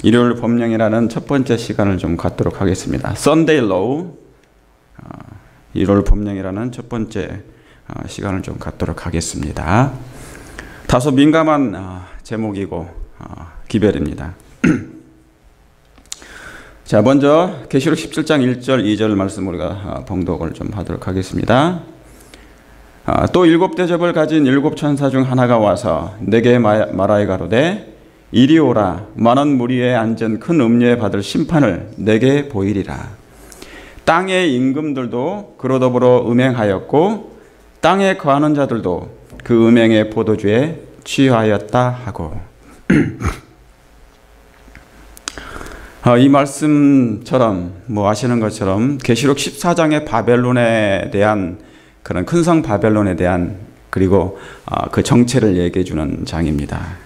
일요일 법령이라는 첫 번째 시간을 좀 갖도록 하겠습니다. Sunday Law, 일요일 법령이라는 첫 번째 시간을 좀 갖도록 하겠습니다. 다소 민감한 제목이고 기별입니다. 자, 먼저 계시록 17장 1절 2절 말씀 우리가 봉독을 좀 하도록 하겠습니다. 또 일곱 대접을 가진 일곱 천사 중 하나가 와서 내게 말하여 가로되 이리 오라. 많은 무리에 앉은 큰 음녀에 받을 심판을 내게 보이리라. 땅의 임금들도 그로 더불어 음행하였고 땅에 거하는 자들도 그 음행의 포도주에 취하였다 하고. 이 말씀처럼 아시는 것처럼 계시록 14장의 바벨론에 대한 그런 큰 성 바벨론에 대한 그리고 그 정체를 얘기해 주는 장입니다.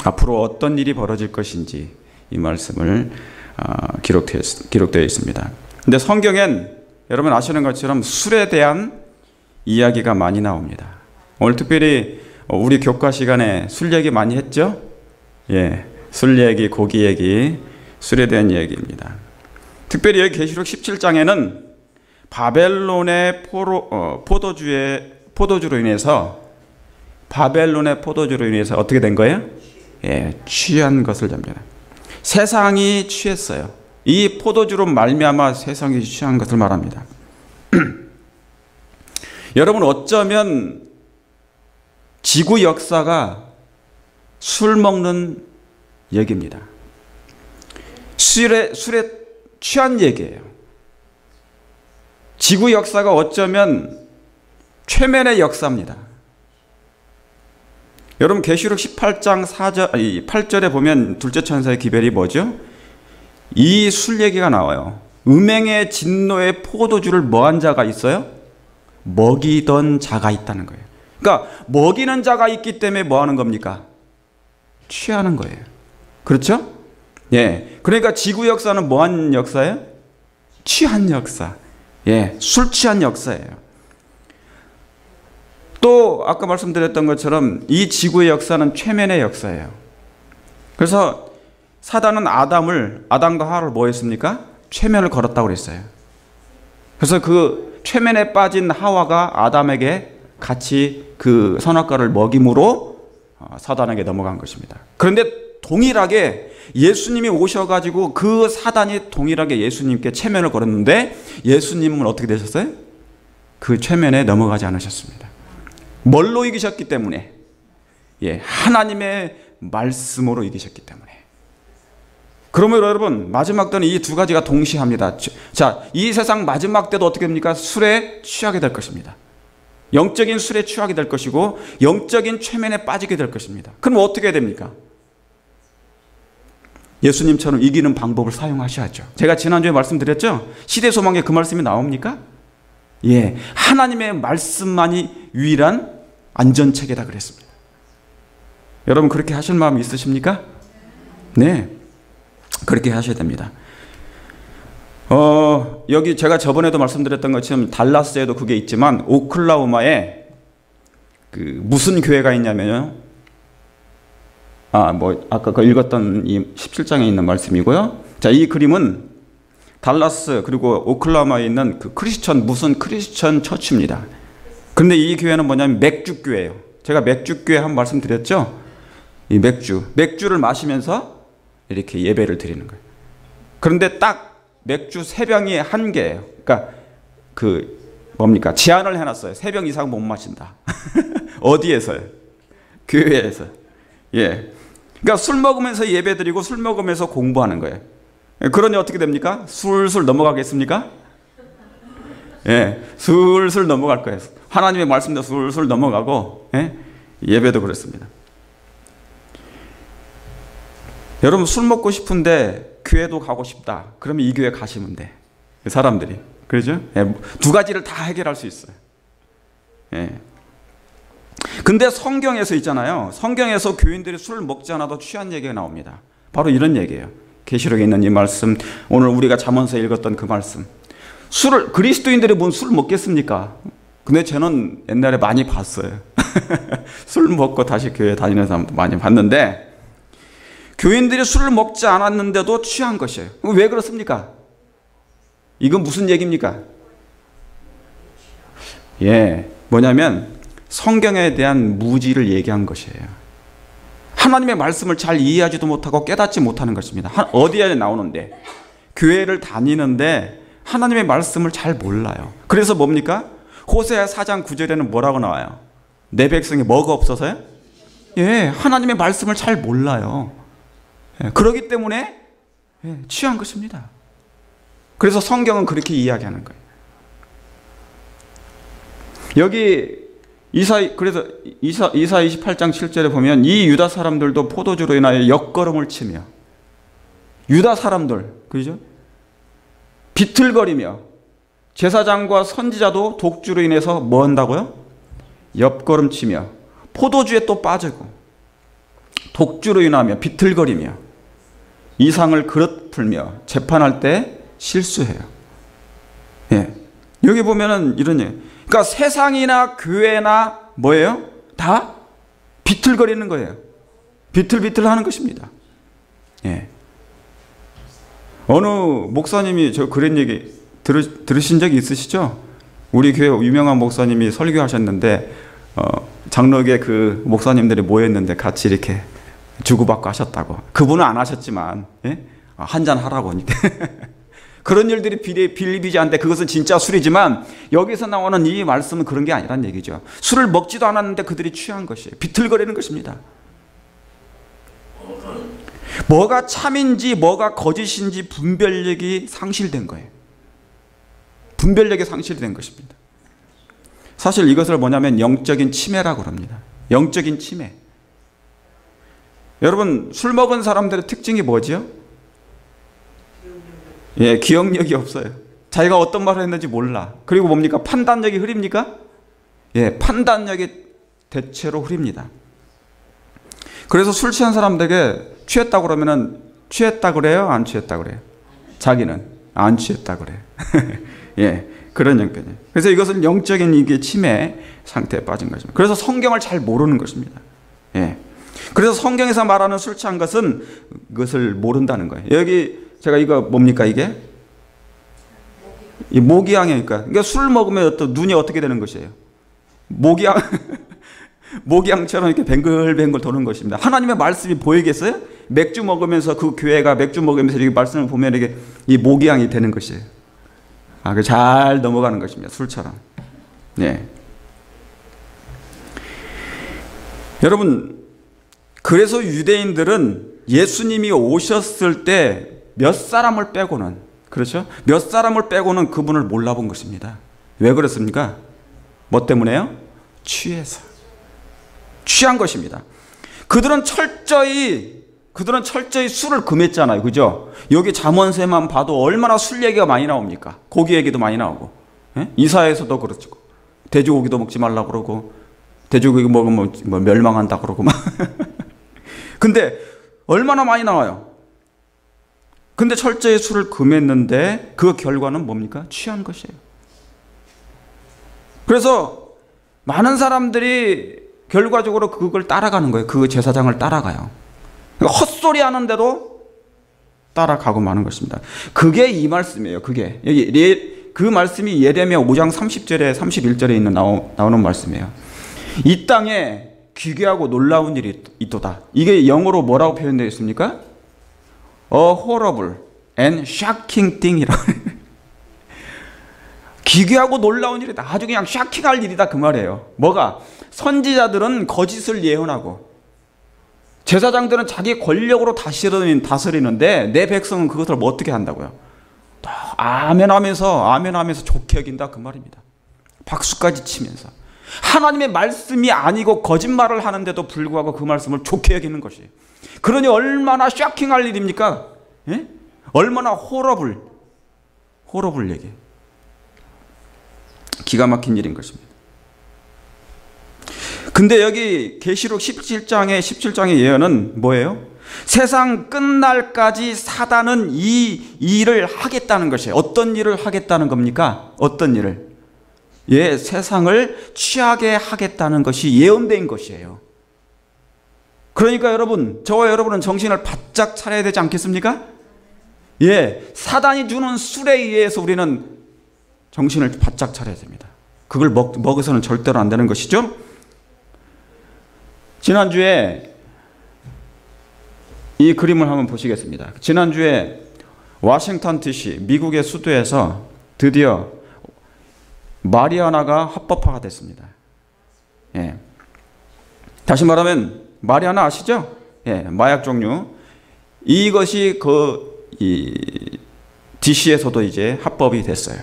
앞으로 어떤 일이 벌어질 것인지 이 말씀을 기록되어 있습니다. 근데 성경엔 여러분 아시는 것처럼 술에 대한 이야기가 많이 나옵니다. 오늘 특별히 우리 교과 시간에 술 얘기 많이 했죠? 예, 술 얘기, 고기 얘기, 술에 대한 이야기입니다. 특별히 여기 계시록 17장에는 바벨론의 포도주로 인해서 어떻게 된 거예요? 예, 취한 것을 잡니다. 세상이 취했어요. 이 포도주로 말미암아 세상이 취한 것을 말합니다. 여러분 어쩌면 지구 역사가 술 먹는 얘기입니다. 술에 취한 얘기예요. 지구 역사가 어쩌면 최면의 역사입니다. 여러분 계시록 18장 8절에 보면 둘째 천사의 기별이 뭐죠? 이 술 얘기가 나와요. 음행의 진노의 포도주를 뭐한 자가 있어요? 먹이던 자가 있다는 거예요. 그러니까 먹이는 자가 있기 때문에 뭐 하는 겁니까? 취하는 거예요. 그렇죠? 예. 그러니까 지구 역사는 뭐한 역사예요? 취한 역사. 예. 술 취한 역사예요. 또 아까 말씀드렸던 것처럼 이 지구의 역사는 최면의 역사예요. 그래서 사단은 아담과 하와를 뭐 했습니까? 최면을 걸었다고 그랬어요. 그래서 그 최면에 빠진 하와가 아담에게 같이 그 선악과를 먹임으로 사단에게 넘어간 것입니다. 그런데 동일하게 예수님이 오셔가지고 그 사단이 동일하게 예수님께 최면을 걸었는데 예수님은 어떻게 되셨어요? 그 최면에 넘어가지 않으셨습니다. 뭘로 이기셨기 때문에? 예, 하나님의 말씀으로 이기셨기 때문에. 그러면 여러분 마지막 때는 이 두 가지가 동시합니다. 자, 이 세상 마지막 때도 어떻게 됩니까? 술에 취하게 될 것입니다. 영적인 술에 취하게 될 것이고 영적인 최면에 빠지게 될 것입니다. 그럼 어떻게 해야 됩니까? 예수님처럼 이기는 방법을 사용하셔야죠. 제가 지난주에 말씀드렸죠? 시대소망에 그 말씀이 나옵니까? 예, 하나님의 말씀만이 유일한 안전책이다 그랬습니다. 여러분 그렇게 하실 마음이 있으십니까? 네, 그렇게 하셔야 됩니다. 여기 제가 저번에도 말씀드렸던 것처럼 달라스에도 그게 있지만 오클라호마에 무슨 교회가 있냐면요. 아까 그 읽었던 이 17장에 있는 말씀이고요. 자, 이 그림은 달라스 그리고 오클라호마에 있는 그 무슨 크리스천 처치입니다. 그런데 이 교회는 뭐냐면 맥주교회예요. 제가 맥주교회 한번 말씀드렸죠? 이 맥주를 마시면서 이렇게 예배를 드리는 거예요. 그런데 딱 맥주 3병이 한계예요. 그러니까 제한을 해놨어요. 3병 이상 못 마신다. 어디에서요? 교회에서. 예. 그러니까 술 먹으면서 예배 드리고 술 먹으면서 공부하는 거예요. 그러니 어떻게 됩니까? 술술 넘어가겠습니까? 예, 술술 넘어갈 거예요. 하나님의 말씀도 술술 넘어가고, 예? 예배도 그렇습니다. 여러분 술 먹고 싶은데 교회도 가고 싶다. 그러면 이 교회 가시면 돼. 사람들이. 그러죠? 예, 두 가지를 다 해결할 수 있어요. 예. 근데 성경에서 있잖아요. 성경에서 교인들이 술을 먹지 않아도 취한 얘기가 나옵니다. 바로 이런 얘기예요. 계시록에 있는 이 말씀, 오늘 우리가 잠언서에 읽었던 그 말씀. 그리스도인들이 뭔 술 먹겠습니까? 근데 저는 옛날에 많이 봤어요. 술 먹고 다시 교회 다니는 사람도 많이 봤는데 교인들이 술을 먹지 않았는데도 취한 것이에요. 왜 그렇습니까? 이건 무슨 얘기입니까? 뭐냐면 성경에 대한 무지를 얘기한 것이에요. 하나님의 말씀을 잘 이해하지도 못하고 깨닫지 못하는 것입니다. 어디에 나오는데? 교회를 다니는데 하나님의 말씀을 잘 몰라요. 그래서 뭡니까? 호세아 4장 9절에는 뭐라고 나와요? 내 백성이 뭐가 없어서요? 하나님의 말씀을 잘 몰라요. 그렇기 때문에 취한 것입니다. 그래서 성경은 그렇게 이야기하는 거예요. 여기 그래서 이사 28장 7절에 보면 이 유다 사람들도 포도주로 인하여 역걸음을 치며, 유다 사람들, 그죠? 비틀거리며, 제사장과 선지자도 독주로 인해서 뭐 한다고요? 옆걸음 치며, 포도주에 또 빠지고, 독주로 인하며 비틀거리며, 이상을 그릇 풀며, 재판할 때 실수해요. 여기 보면은 이런 얘기. 그러니까 세상이나 교회나 뭐예요? 다 비틀거리는 거예요. 비틀비틀 하는 것입니다. 어느 목사님이 저 그런 얘기 들으신 적이 있으시죠? 우리 교회 유명한 목사님이 설교하셨는데 장로교회 그 목사님들이 모였는데 같이 이렇게 주고받고 하셨다고. 그분은 안 하셨지만 한잔 하라고 하니까 그런 일들이 비일비재한데 그것은 진짜 술이지만 여기서 나오는 이 말씀은 그런 게 아니란 얘기죠. 술을 먹지도 않았는데 그들이 취한 것이에요. 비틀거리는 것입니다. 뭐가 참인지 뭐가 거짓인지 분별력이 상실된 거예요. 분별력이 상실된 것입니다. 사실 이것을 뭐냐면 영적인 치매라고 합니다. 영적인 치매. 여러분, 술 먹은 사람들의 특징이 뭐죠? 기억력이 없어요. 자기가 어떤 말을 했는지 몰라. 그리고 뭡니까? 판단력이 흐립니까? 판단력이 대체로 흐립니다. 그래서 술 취한 사람들에게 취했다고 그러면은 취했다 그래요? 안 취했다 그래요? 자기는 안 취했다 그래요. 그런 형편이에요. 그래서 이것은 영적인 이게 치매 상태에 빠진 것입니다. 그래서 성경을 잘 모르는 것입니다. 그래서 성경에서 말하는 술 취한 것은 그것을 모른다는 거예요. 여기 제가 이거 뭡니까 이게? 이 모기향이니까. 그러니까 술 먹으면 또 눈이 어떻게 되는 것이에요? 모기향, 모기향처럼 이렇게 뱅글뱅글 도는 것입니다. 하나님의 말씀이 보이겠어요? 맥주 먹으면서 그 교회가 맥주 먹으면서 이렇게 말씀을 보면 이게 이 모기향이 되는 것이에요. 그 잘 넘어가는 것입니다. 술처럼. 여러분, 그래서 유대인들은 예수님이 오셨을 때 몇 사람을 빼고는, 그렇죠? 몇 사람을 빼고는 그분을 몰라본 것입니다. 왜 그렇습니까? 뭐 때문에요? 취해서. 취한 것입니다. 그들은 철저히 술을 금했잖아요. 그죠? 여기 잠언서에만 봐도 얼마나 술 얘기가 많이 나옵니까? 고기 얘기도 많이 나오고. 이사에서도 그렇죠. 돼지고기도 먹지 말라고 그러고, 돼지고기 먹으면 뭐 멸망한다 그러고 막. 근데 얼마나 많이 나와요. 근데 철저히 술을 금했는데 그 결과는 뭡니까? 취한 것이에요. 그래서 많은 사람들이 결과적으로 그걸 따라가는 거예요. 그 제사장을 따라가요. 그러니까 헛소리 하는데도 따라가고 마는 것입니다. 그게 이 말씀이에요. 그게 여기 그 말씀이 예레미야 5장 30절에 31절에 나오는 말씀이에요. 이 땅에 기괴하고 놀라운 일이 있도다. 이게 영어로 뭐라고 표현되어 있습니까? A horrible and shocking thing이라고. 기괴하고 놀라운 일이다. 아주 그냥 샤킹할 일이다 그 말이에요. 뭐가? 선지자들은 거짓을 예언하고 제사장들은 자기 권력으로 다스리는데 내 백성은 그것을 뭐 어떻게 한다고요? 아멘하면서 좋게 여긴다 그 말입니다. 박수까지 치면서 하나님의 말씀이 아니고 거짓말을 하는데도 불구하고 그 말씀을 좋게 여기는 것이에요. 그러니 얼마나 쇼킹할 일입니까? 얼마나 호러블 얘기. 기가 막힌 일인 것입니다. 근데 여기 계시록 17장의 예언은 뭐예요? 세상 끝날까지 사단은 이 일을 하겠다는 것이에요. 어떤 일을 하겠다는 겁니까? 어떤 일을? 세상을 취하게 하겠다는 것이 예언된 것이에요. 그러니까 여러분, 저와 여러분은 정신을 바짝 차려야 되지 않겠습니까? 예, 사단이 주는 술에 의해서 우리는 정신을 바짝 차려야 됩니다. 그걸 먹어서는 절대로 안 되는 것이죠. 지난주에 이 그림을 한번 보시겠습니다. 지난주에 워싱턴 DC, 미국의 수도에서 드디어 마리아나가 합법화가 됐습니다. 예. 다시 말하면 마리아나 아시죠? 예, 마약 종류. 이것이 DC에서도 이제 합법이 됐어요.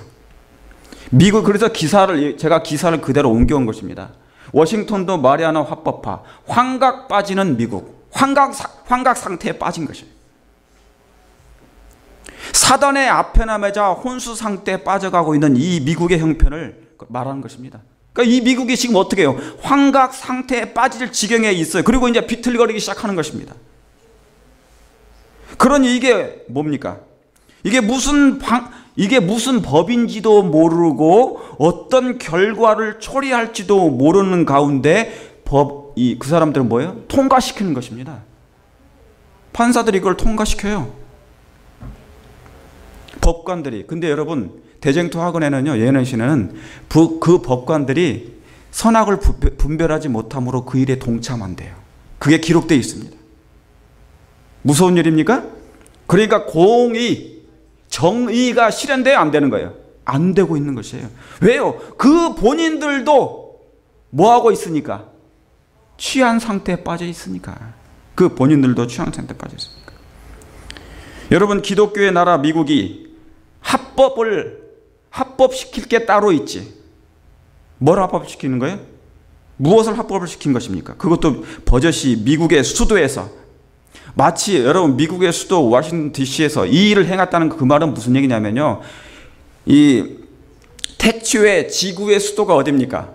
미국, 그래서 제가 기사를 그대로 옮겨온 것입니다. 워싱턴도 마리아나 합법화, 환각 빠지는 미국, 환각 상태에 빠진 것이에요. 사단의 앞에나 매자 혼수 상태에 빠져가고 있는 이 미국의 형편을 말하는 것입니다. 그러니까 이 미국이 지금 어떻게 해요? 환각 상태에 빠질 지경에 있어요. 그리고 이제 비틀거리기 시작하는 것입니다. 그러니 이게 뭡니까? 이게 무슨 법인지도 모르고 어떤 결과를 초래할지도 모르는 가운데 그 사람들은 뭐예요? 통과시키는 것입니다. 판사들이 이걸 통과시켜요. 법관들이. 근데 여러분, 대쟁투 학원에는요, 예능신에는 그 법관들이 선악을 분별하지 못함으로 그 일에 동참한대요. 그게 기록되어 있습니다. 무서운 일입니까? 그러니까 공의, 정의가 실현돼야 안 되는 거예요. 안 되고 있는 것이에요. 왜요? 그 본인들도 뭐하고 있으니까? 취한 상태에 빠져 있으니까. 그 본인들도 취한 상태에 빠져 있으니까. 여러분, 기독교의 나라 미국이 합법시킬 게 따로 있지. 뭘 합법시키는 거예요? 무엇을 합법을 시킨 것입니까? 그것도 버젓이 미국의 수도에서, 마치 여러분 미국의 수도 워싱턴 DC에서 이 일을 행했다는 그 말은 무슨 얘기냐면요, 이 태초의 지구의 수도가 어디입니까?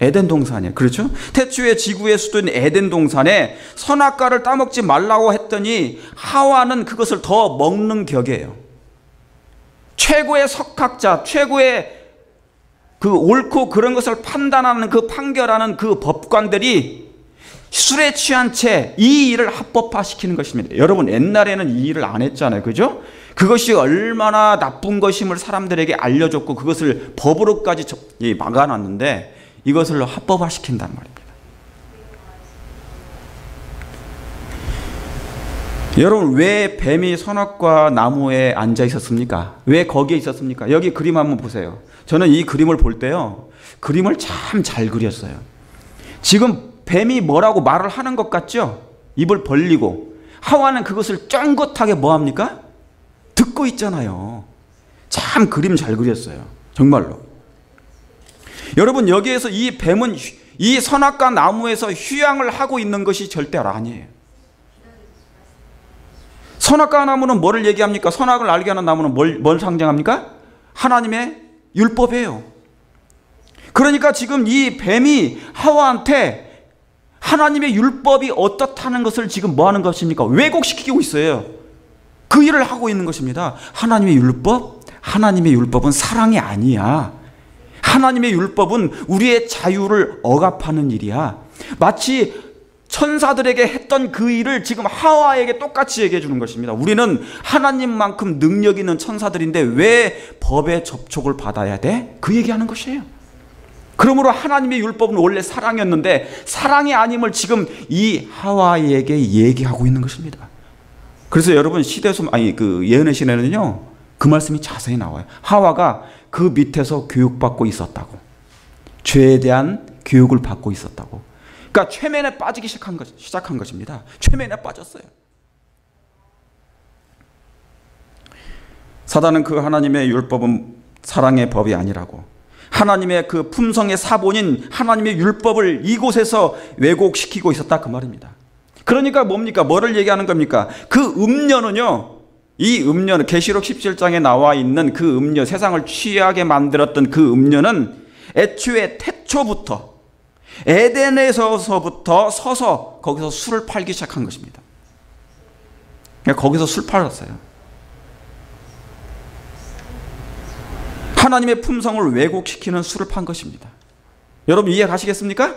에덴 동산이에요. 그렇죠? 태초의 지구의 수도인 에덴 동산에 선악과를 따먹지 말라고 했더니 하와는 그것을 더 먹는 격이에요. 최고의 석학자, 최고의 그 옳고 그런 것을 판단하는, 그 판결하는 그 법관들이 술에 취한 채 이 일을 합법화시키는 것입니다. 여러분, 옛날에는 이 일을 안 했잖아요. 그죠? 그것이 얼마나 나쁜 것임을 사람들에게 알려줬고 그것을 법으로까지 막아놨는데 이것을 합법화시킨단 말입니다. 여러분, 왜 뱀이 선악과 나무에 앉아 있었습니까? 왜 거기에 있었습니까? 여기 그림 한번 보세요. 저는 이 그림을 볼 때요, 그림을 참 잘 그렸어요. 지금 뱀이 뭐라고 말을 하는 것 같죠? 입을 벌리고. 하와는 그것을 쫑긋하게 뭐합니까? 듣고 있잖아요. 참 그림 잘 그렸어요. 정말로. 여러분, 여기에서 이 뱀은 이 선악과 나무에서 휴양을 하고 있는 것이 절대로 아니에요. 선악과 나무는 뭐를 얘기합니까? 선악을 알게 하는 나무는 뭘 상징합니까? 하나님의 율법이에요. 그러니까 지금 이 뱀이 하와한테 하나님의 율법이 어떻다는 것을 지금 뭐 하는 것입니까? 왜곡시키고 있어요. 그 일을 하고 있는 것입니다. 하나님의 율법은 사랑이 아니야. 하나님의 율법은 우리의 자유를 억압하는 일이야. 마치 천사들에게 했던 그 일을 지금 하와에게 똑같이 얘기해 주는 것입니다. 우리는 하나님만큼 능력 있는 천사들인데 왜 법의 접촉을 받아야 돼? 그 얘기하는 것이에요. 그러므로 하나님의 율법은 원래 사랑이었는데 사랑이 아님을 지금 이 하와에게 얘기하고 있는 것입니다. 그래서 여러분, 그 예언의 시내는요, 그 말씀이 자세히 나와요. 하와가 그 밑에서 교육받고 있었다고. 죄에 대한 교육을 받고 있었다고. 그러니까 최면에 빠지기 시작한 것입니다. 최면에 빠졌어요. 사단은 그 하나님의 율법은 사랑의 법이 아니라고, 하나님의 그 품성의 사본인 하나님의 율법을 이곳에서 왜곡시키고 있었다, 그 말입니다. 그러니까 뭡니까? 뭐를 얘기하는 겁니까? 그 음료는요, 이 음료는 계시록 17장에 나와 있는 그 음료, 세상을 취하게 만들었던 그 음료는 애초에 태초부터 에덴에서부터 서서 거기서 술을 팔기 시작한 것입니다. 그러니까 거기서 술 팔았어요. 하나님의 품성을 왜곡시키는 술을 판 것입니다. 여러분, 이해 가시겠습니까?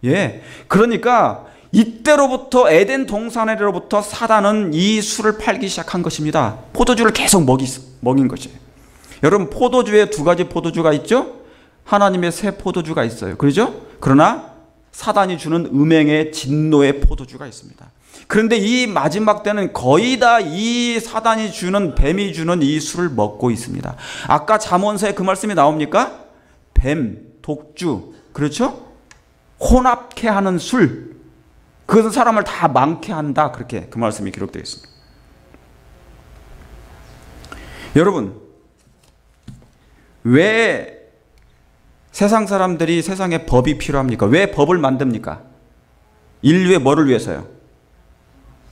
예. 그러니까 이때로부터 에덴 동산에로부터 사단은 이 술을 팔기 시작한 것입니다. 포도주를 계속 먹인 것이에요. 여러분, 포도주에 두 가지 포도주가 있죠? 하나님의 새 포도주가 있어요. 그렇죠? 그러나 사단이 주는 음행의 진노의 포도주가 있습니다. 그런데 이 마지막 때는 거의 다 이 사단이 주는, 뱀이 주는 이 술을 먹고 있습니다. 아까 잠언서에 그 말씀이 나옵니까? 뱀, 독주, 그렇죠? 혼합케 하는 술, 그것은 사람을 다 망케 한다. 그렇게 그 말씀이 기록되어 있습니다. 여러분, 왜 세상 사람들이 세상에 법이 필요합니까? 왜 법을 만듭니까? 인류의 뭐를 위해서요?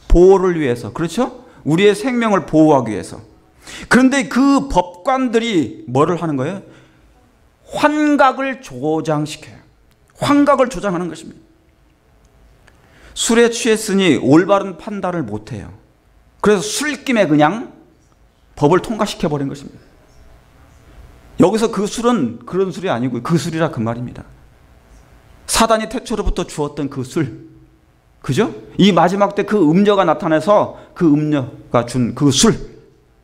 보호를 위해서. 그렇죠? 우리의 생명을 보호하기 위해서. 그런데 그 법관들이 뭐를 하는 거예요? 환각을 조장시켜요. 환각을 조장하는 것입니다. 술에 취했으니 올바른 판단을 못해요. 그래서 술김에 그냥 법을 통과시켜버린 것입니다. 여기서 그 술은 그런 술이 아니고 그 술이라 그 말입니다. 사단이 태초로부터 주었던 그 술, 그죠? 이 마지막 때 그 음녀가 나타나서 그 음녀가 준 그 술,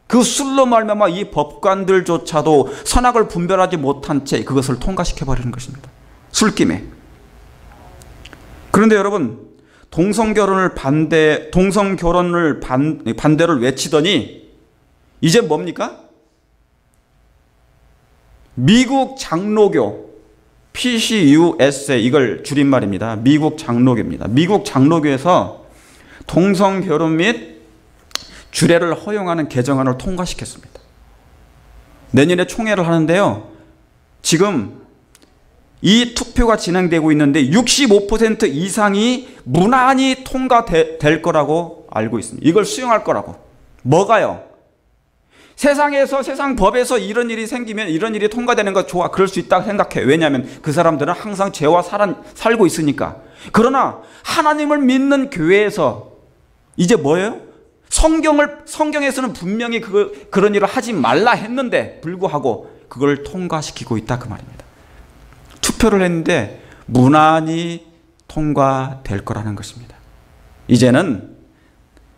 그 술로 말미암아 이 법관들조차도 선악을 분별하지 못한 채 그것을 통과시켜버리는 것입니다. 술김에. 그런데 여러분, 동성결혼을 반대를 외치더니 이제 뭡니까? 미국 장로교, PCUSA, 이걸 줄임말입니다. 미국 장로교입니다. 미국 장로교에서 동성결혼 및 주례를 허용하는 개정안을 통과시켰습니다. 내년에 총회를 하는데요. 지금 이 투표가 진행되고 있는데 65% 이상이 무난히 통과될 거라고 알고 있습니다. 이걸 수용할 거라고. 뭐가요? 세상에서, 세상 법에서 이런 일이 생기면 이런 일이 통과되는 거 좋아. 그럴 수 있다고 생각해. 왜냐하면 그 사람들은 항상 죄와 살고 있으니까. 그러나 하나님을 믿는 교회에서 이제 뭐예요? 성경에서는 분명히 그런 일을 하지 말라 했는데 불구하고 그걸 통과시키고 있다 그 말입니다. 투표를 했는데 무난히 통과될 거라는 것입니다. 이제는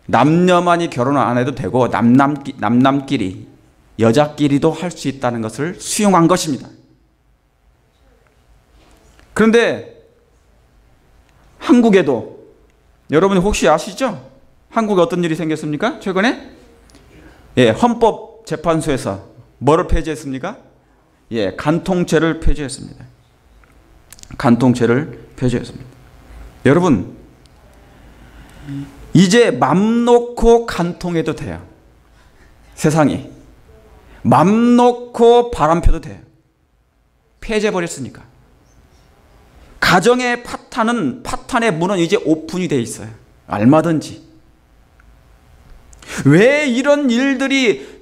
남녀만이 결혼을 안 해도 되고 남남끼리, 여자끼리도 할 수 있다는 것을 수용한 것입니다. 그런데 한국에도 여러분이 혹시 아시죠? 한국에 어떤 일이 생겼습니까? 최근에? 예, 헌법재판소에서 뭐를 폐지했습니까? 예, 간통죄를 폐지했습니다. 간통죄를 폐지했습니다. 여러분, 이제 맘 놓고 간통해도 돼요. 세상이. 맘 놓고 바람 펴도 돼요. 폐지해버렸으니까. 가정의 파탄의 문은 이제 오픈이 돼 있어요. 얼마든지. 왜 이런 일들이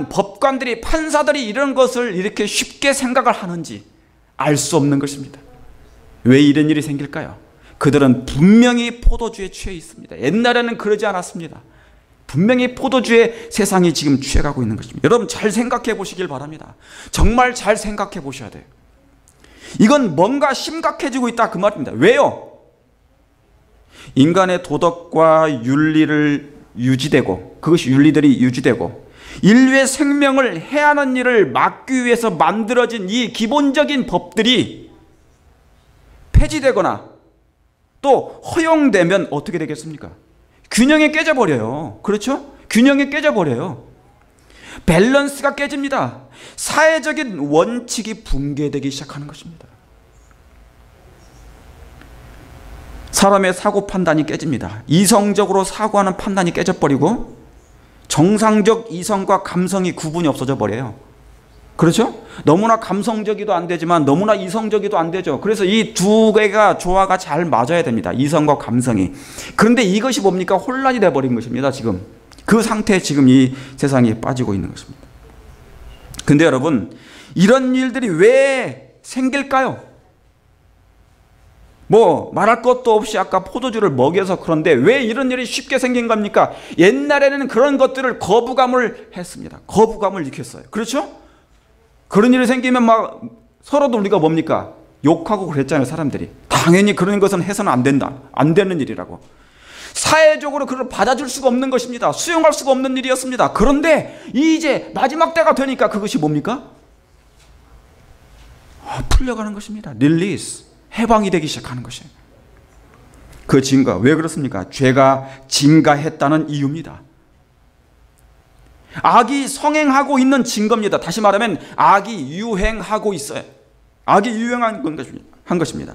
법관들이, 판사들이 이런 것을 이렇게 쉽게 생각을 하는지 알 수 없는 것입니다. 왜 이런 일이 생길까요? 그들은 분명히 포도주에 취해 있습니다. 옛날에는 그러지 않았습니다. 분명히 포도주에 세상이 지금 취해가고 있는 것입니다. 여러분 잘 생각해 보시길 바랍니다. 정말 잘 생각해 보셔야 돼요. 이건 뭔가 심각해지고 있다 그 말입니다. 왜요? 인간의 도덕과 윤리를 유지되고, 그것이 윤리들이 유지되고 인류의 생명을 해하는 일을 막기 위해서 만들어진 이 기본적인 법들이 폐지되거나 또 허용되면 어떻게 되겠습니까? 균형이 깨져버려요. 그렇죠? 균형이 깨져버려요. 밸런스가 깨집니다. 사회적인 원칙이 붕괴되기 시작하는 것입니다. 사람의 사고 판단이 깨집니다. 이성적으로 사고하는 판단이 깨져버리고 정상적 이성과 감성이 구분이 없어져 버려요. 그렇죠? 너무나 감성적이도 안 되지만 너무나 이성적이도 안 되죠. 그래서 이 두 개가 조화가 잘 맞아야 됩니다. 이성과 감성이. 그런데 이것이 뭡니까? 혼란이 돼버린 것입니다. 지금 그 상태에 지금 이 세상이 빠지고 있는 것입니다. 근데 여러분, 이런 일들이 왜 생길까요? 뭐 말할 것도 없이 아까 포도주를 먹여서 그런데 왜 이런 일이 쉽게 생긴 겁니까? 옛날에는 그런 것들을 거부감을 했습니다. 거부감을 일으켰어요. 그렇죠? 그런 일이 생기면 막 서로도 우리가 뭡니까? 욕하고 그랬잖아요. 사람들이 다 당연히 그런 것은 해서는 안 된다. 안 되는 일이라고. 사회적으로 그걸 받아줄 수가 없는 것입니다. 수용할 수가 없는 일이었습니다. 그런데 이제 마지막 때가 되니까 그것이 뭡니까? 풀려가는 것입니다. 릴리스, 해방이 되기 시작하는 것이에요. 그 증거, 왜 그렇습니까? 죄가 증가했다는 이유입니다. 악이 성행하고 있는 증거입니다. 다시 말하면 악이 유행하고 있어요. 악이 유행한 것입니다.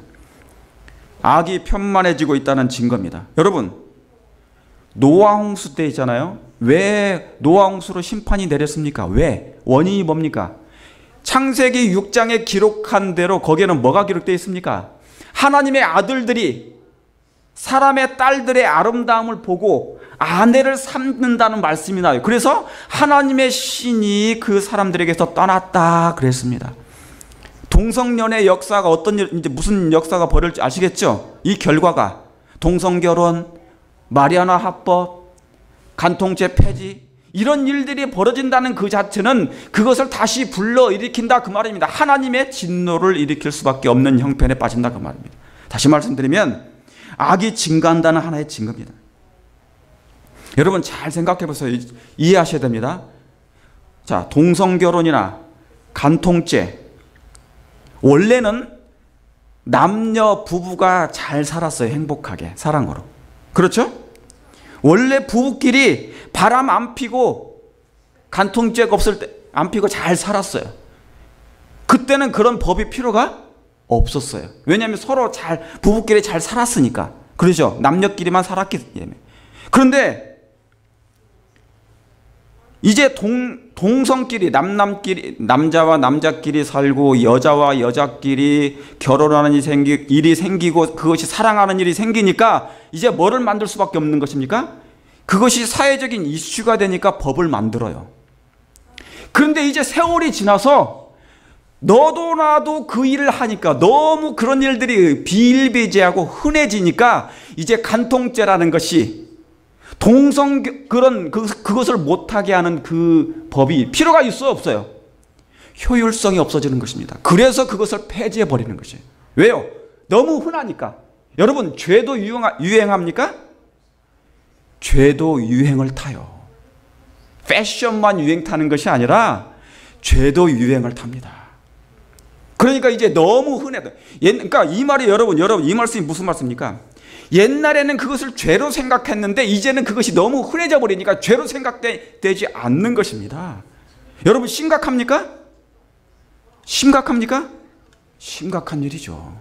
악이 편만해지고 있다는 증거입니다. 여러분, 노아홍수 때 있잖아요. 왜 노아홍수로 심판이 내렸습니까? 왜? 원인이 뭡니까? 창세기 6장에 기록한 대로 거기에는 뭐가 기록되어 있습니까? 하나님의 아들들이 사람의 딸들의 아름다움을 보고 아내를 삼는다는 말씀이 나와요. 그래서 하나님의 신이 그 사람들에게서 떠났다 그랬습니다. 동성연의 역사가 어떤 일, 이제 무슨 역사가 벌어질지 아시겠죠? 이 결과가 동성결혼, 마리아나 합법, 간통죄 폐지, 이런 일들이 벌어진다는 그 자체는 그것을 다시 불러일으킨다 그 말입니다. 하나님의 진노를 일으킬 수밖에 없는 형편에 빠진다 그 말입니다. 다시 말씀드리면 악이 증가한다는 하나의 증거입니다. 여러분 잘 생각해 보세요. 이해하셔야 됩니다. 자, 동성결혼이나 간통죄, 원래는 남녀 부부가 잘 살았어요. 행복하게, 사랑으로. 그렇죠? 원래 부부끼리 바람 안 피고 간통죄가 없을 때 안 피고 잘 살았어요. 그때는 그런 법이 필요가 없었어요. 왜냐하면 서로 부부끼리 잘 살았으니까. 그러죠? 남녀끼리만 살았기 때문에. 그런데 이제 동성끼리, 남자와 남자끼리 살고 여자와 여자끼리 결혼하는 일이 생기고 그것이 사랑하는 일이 생기니까 이제 뭐를 만들 수밖에 없는 것입니까? 그것이 사회적인 이슈가 되니까 법을 만들어요. 그런데 이제 세월이 지나서 너도 나도 그 일을 하니까 너무 그런 일들이 비일비재하고 흔해지니까 이제 간통죄라는 것이 그것을 못하게 하는 그 법이 필요가 있어요, 없어요? 효율성이 없어지는 것입니다. 그래서 그것을 폐지해 버리는 것이에요. 왜요? 너무 흔하니까. 여러분, 죄도 유행합니까? 죄도 유행을 타요. 패션만 유행 타는 것이 아니라 죄도 유행을 탑니다. 그러니까 이제 너무 흔해요. 그러니까 이 말이 여러분 이 말씀이 무슨 말씀입니까? 옛날에는 그것을 죄로 생각했는데 이제는 그것이 너무 흔해져 버리니까 죄로 생각되지 않는 것입니다. 여러분 심각합니까? 심각합니까? 심각한 일이죠.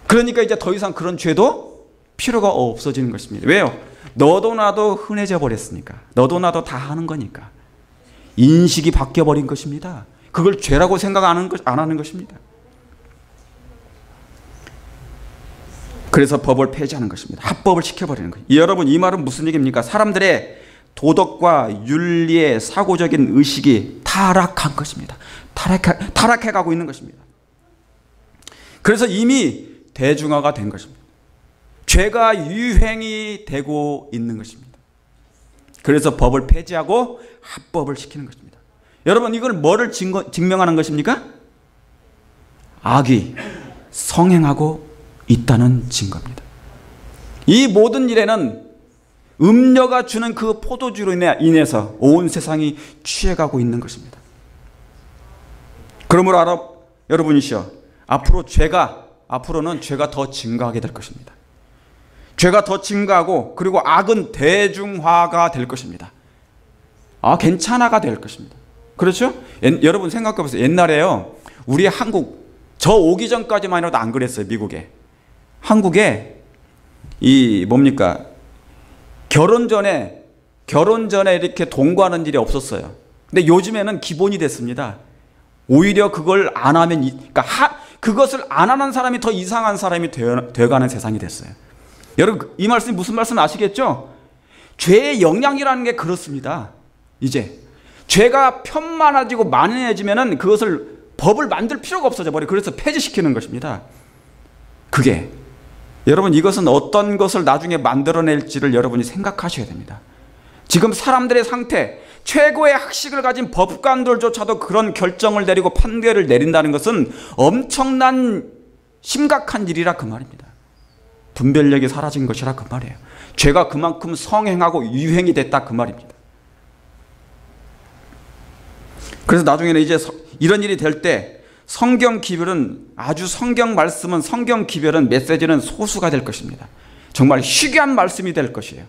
그러니까 이제 더 이상 그런 죄도 필요가 없어지는 것입니다. 왜요? 너도 나도 흔해져 버렸으니까. 너도 나도 다 하는 거니까. 인식이 바뀌어 버린 것입니다. 그걸 죄라고 생각 안 하는 것입니다. 그래서 법을 폐지하는 것입니다. 합법을 시켜버리는 거예요. 여러분 이 말은 무슨 얘기입니까? 사람들의 도덕과 윤리의 사고적인 의식이 타락한 것입니다. 타락해가고 있는 것입니다. 그래서 이미 대중화가 된 것입니다. 죄가 유행이 되고 있는 것입니다. 그래서 법을 폐지하고 합법을 시키는 것입니다. 여러분 이걸 뭐를 증명하는 것입니까? 악이 성행하고 있다는 증거입니다. 이 모든 일에는 음녀가 주는 그 포도주로 인해서 온 세상이 취해가고 있는 것입니다. 그러므로 여러분이시여, 앞으로는 죄가 더 증가하게 될 것입니다. 죄가 더 증가하고 그리고 악은 대중화가 될 것입니다. 괜찮아가 될 것입니다. 그렇죠? 여러분 생각해 보세요. 옛날에요, 우리 한국, 저 오기 전까지만 해도 안 그랬어요. 미국에. 한국에 결혼 전에 이렇게 동거하는 일이 없었어요. 근데 요즘에는 기본이 됐습니다. 오히려 그걸 안 하면, 그것을 안 하는 사람이 더 이상한 사람이 되어가는 세상이 됐어요. 여러분, 이 말씀이 무슨 말씀 아시겠죠? 죄의 영향이라는 게 그렇습니다. 이제 죄가 편만해지고 만연해지면은 그것을 법을 만들 필요가 없어져 버려요. 그래서 폐지시키는 것입니다. 그게 여러분, 이것은 어떤 것을 나중에 만들어낼지를 여러분이 생각하셔야 됩니다. 지금 사람들의 상태, 최고의 학식을 가진 법관들조차도 그런 결정을 내리고 판결을 내린다는 것은 엄청난 심각한 일이라 그 말입니다. 분별력이 사라진 것이라 그 말이에요. 죄가 그만큼 성행하고 유행이 됐다 그 말입니다. 그래서 나중에는 이제 이런 일이 될 때 성경 기별은 아주 성경 말씀은 성경 기별은 메시지는 소수가 될 것입니다. 정말 희귀한 말씀이 될 것이에요.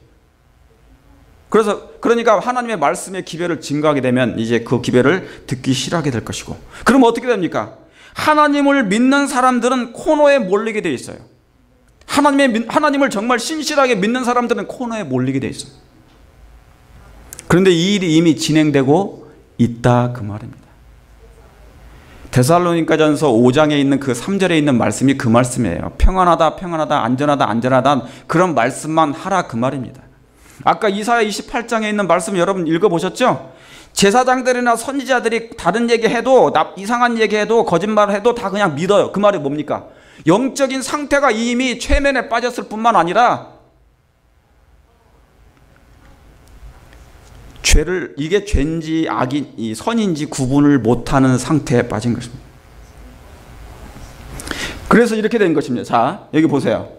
그러니까 하나님의 말씀의 기별을 증거하게 되면 이제 그 기별을 듣기 싫어하게 될 것이고, 그럼 어떻게 됩니까? 하나님을 믿는 사람들은 코너에 몰리게 돼 있어요. 하나님을 정말 신실하게 믿는 사람들은 코너에 몰리게 돼 있어요. 그런데 이 일이 이미 진행되고 있다 그 말입니다. 데살로니가전서 5장에 있는 그 3절에 있는 말씀이 그 말씀이에요. 평안하다 평안하다 안전하다 안전하다 그런 말씀만 하라 그 말입니다. 아까 이사야 28장에 있는 말씀 여러분 읽어보셨죠? 제사장들이나 선지자들이 다른 얘기해도 이상한 얘기해도 거짓말을 해도 다 그냥 믿어요. 그 말이 뭡니까? 영적인 상태가 이미 최면에 빠졌을 뿐만 아니라 이게 죄인지 선인지 구분을 못하는 상태에 빠진 것입니다. 그래서 이렇게 된 것입니다. 자, 여기 보세요.